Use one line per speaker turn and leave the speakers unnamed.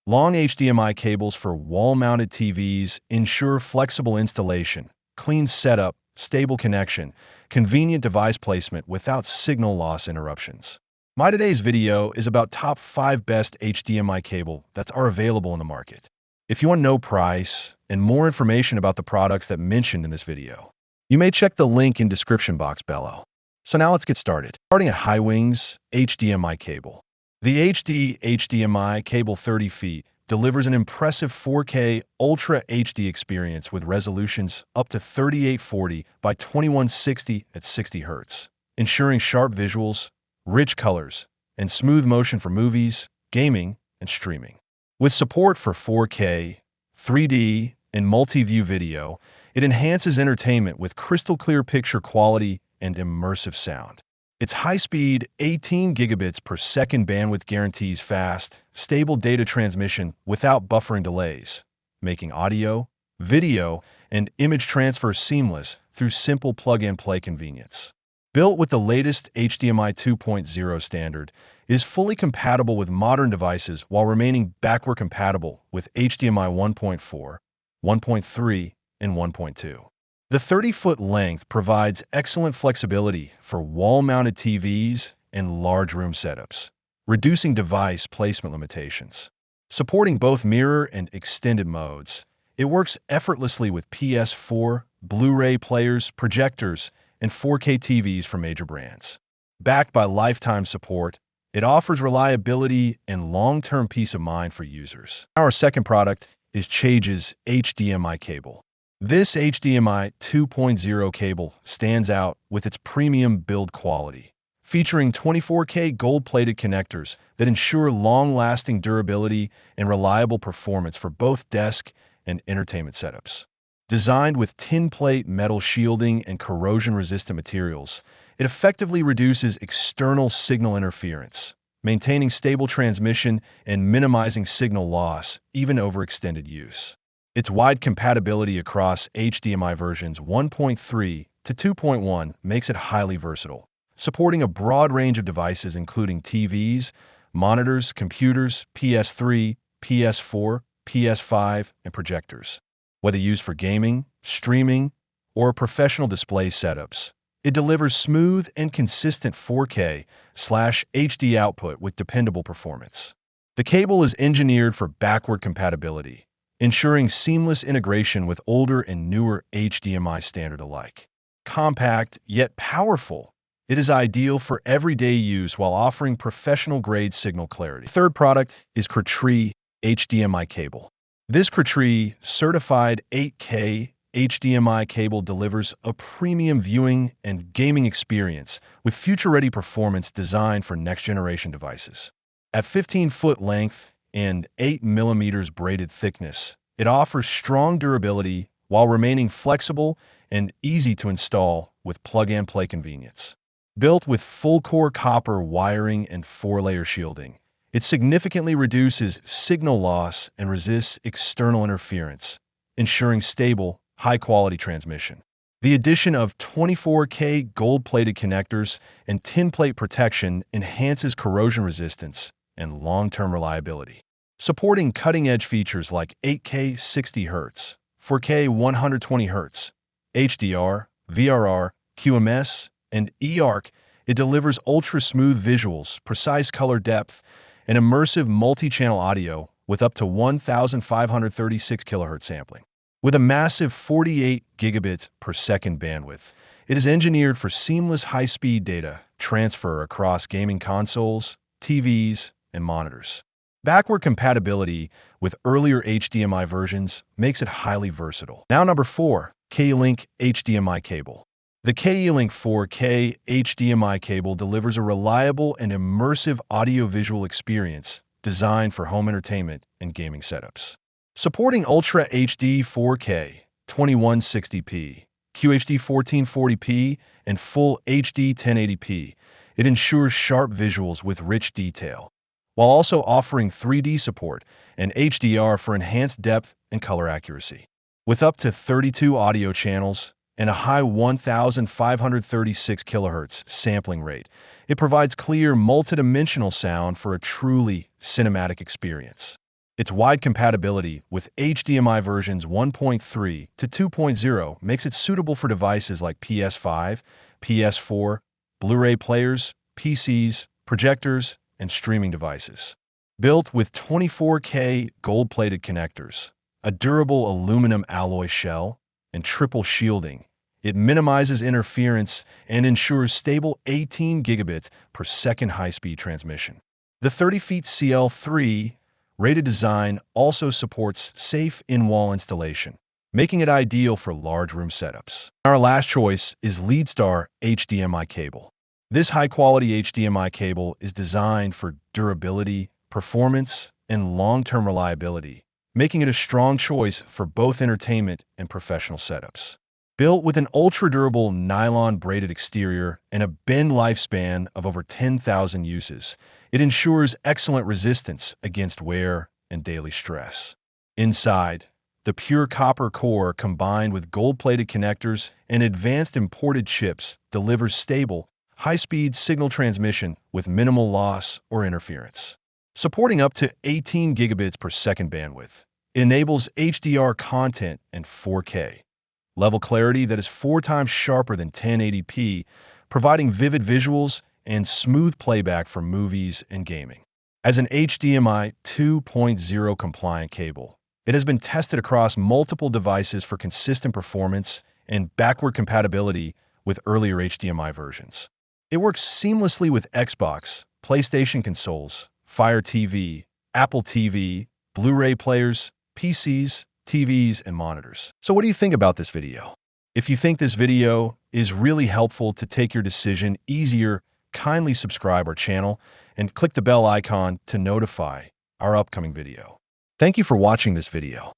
Long HDMI cables for wall-mounted TVs ensure flexible installation, clean setup, stable connection, convenient device placement without signal loss interruptions. My today's video is about top 5 best HDMI cable that are available in the market. If you want to know price and more information about the products that mentioned in this video, you may check the link in description box below. So now let's get started. Starting at Hiwings HDMI cable. The HD HDMI cable 30 feet delivers an impressive 4K Ultra HD experience with resolutions up to 3840 by 2160 at 60 Hz, ensuring sharp visuals, rich colors, and smooth motion for movies, gaming, and streaming. With support for 4K, 3D, and multi-view video, it enhances entertainment with crystal-clear picture quality and immersive sound. Its high-speed 18 gigabits per second bandwidth guarantees fast, stable data transmission without buffering delays, making audio, video, and image transfer seamless through simple plug-and-play convenience. Built with the latest HDMI 2.0 standard, it is fully compatible with modern devices while remaining backward compatible with HDMI 1.4, 1.3, and 1.2. The 30-foot length provides excellent flexibility for wall-mounted TVs and large room setups, reducing device placement limitations. Supporting both mirror and extended modes, it works effortlessly with PS4, Blu-ray players, projectors, and 4K TVs from major brands. Backed by lifetime support, it offers reliability and long-term peace of mind for users. Our second product is Chage's HDMI cable. This HDMI 2.0 cable stands out with its premium build quality, featuring 24K gold-plated connectors that ensure long-lasting durability and reliable performance for both desk and entertainment setups. Designed with tin-plate metal shielding and corrosion-resistant materials, it effectively reduces external signal interference, maintaining stable transmission and minimizing signal loss even over extended use. Its wide compatibility across HDMI versions 1.3 to 2.1 makes it highly versatile, supporting a broad range of devices including TVs, monitors, computers, PS3, PS4, PS5, and projectors. Whether used for gaming, streaming, or professional display setups, it delivers smooth and consistent 4K/HD output with dependable performance. The cable is engineered for backward compatibility, ensuring seamless integration with older and newer HDMI standard alike. Compact yet powerful, it is ideal for everyday use while offering professional-grade signal clarity. The third product is Cree HDMI cable. This Cree certified 8K HDMI cable delivers a premium viewing and gaming experience with future-ready performance designed for next-generation devices. At 15-foot length and 8 mm braided thickness, it offers strong durability while remaining flexible and easy to install with plug-and-play convenience. Built with full-core copper wiring and 4-layer shielding, it significantly reduces signal loss and resists external interference, ensuring stable, high-quality transmission. The addition of 24K gold-plated connectors and tin-plate protection enhances corrosion resistance and long-term reliability. Supporting cutting-edge features like 8K 60 Hz, 4K 120 Hz, HDR, VRR, QMS, and eARC, it delivers ultra-smooth visuals, precise color depth, and immersive multi-channel audio with up to 1,536 kHz sampling. With a massive 48 gigabits per second bandwidth, it is engineered for seamless high-speed data transfer across gaming consoles, TVs, and monitors. Backward compatibility with earlier HDMI versions makes it highly versatile. Now number 4, K-Link HDMI cable. The K-Link 4K HDMI cable delivers a reliable and immersive audio-visual experience designed for home entertainment and gaming setups. Supporting Ultra HD 4K, 2160p, QHD 1440p, and Full HD 1080p, it ensures sharp visuals with rich detail, while also offering 3D support and HDR for enhanced depth and color accuracy. With up to 32 audio channels and a high 1,536 kHz sampling rate, it provides clear, multidimensional sound for a truly cinematic experience. Its wide compatibility with HDMI versions 1.3 to 2.0 makes it suitable for devices like PS5, PS4, Blu-ray players, PCs, projectors, and streaming devices. Built with 24K gold-plated connectors, a durable aluminum alloy shell, and triple shielding, it minimizes interference and ensures stable 18 gigabits per second high-speed transmission. The 30 feet CL3 rated design also supports safe in-wall installation, making it ideal for large room setups. Our last choice is LeadStar HDMI cable. This high-quality HDMI cable is designed for durability, performance, and long-term reliability, making it a strong choice for both entertainment and professional setups. Built with an ultra-durable nylon-braided exterior and a bend lifespan of over 10,000 uses, it ensures excellent resistance against wear and daily stress. Inside, the pure copper core combined with gold-plated connectors and advanced imported chips delivers stable, high-speed signal transmission with minimal loss or interference. Supporting up to 18 gigabits per second bandwidth, it enables HDR content and 4K level clarity that is 4 times sharper than 1080p, providing vivid visuals and smooth playback for movies and gaming. As an HDMI 2.0 compliant cable, it has been tested across multiple devices for consistent performance and backward compatibility with earlier HDMI versions. It works seamlessly with Xbox, PlayStation consoles, Fire TV, Apple TV, Blu-ray players, PCs, TVs, and monitors. So what do you think about this video? If you think this video is really helpful to take your decision easier, kindly subscribe our channel and click the bell icon to notify our upcoming video. Thank you for watching this video.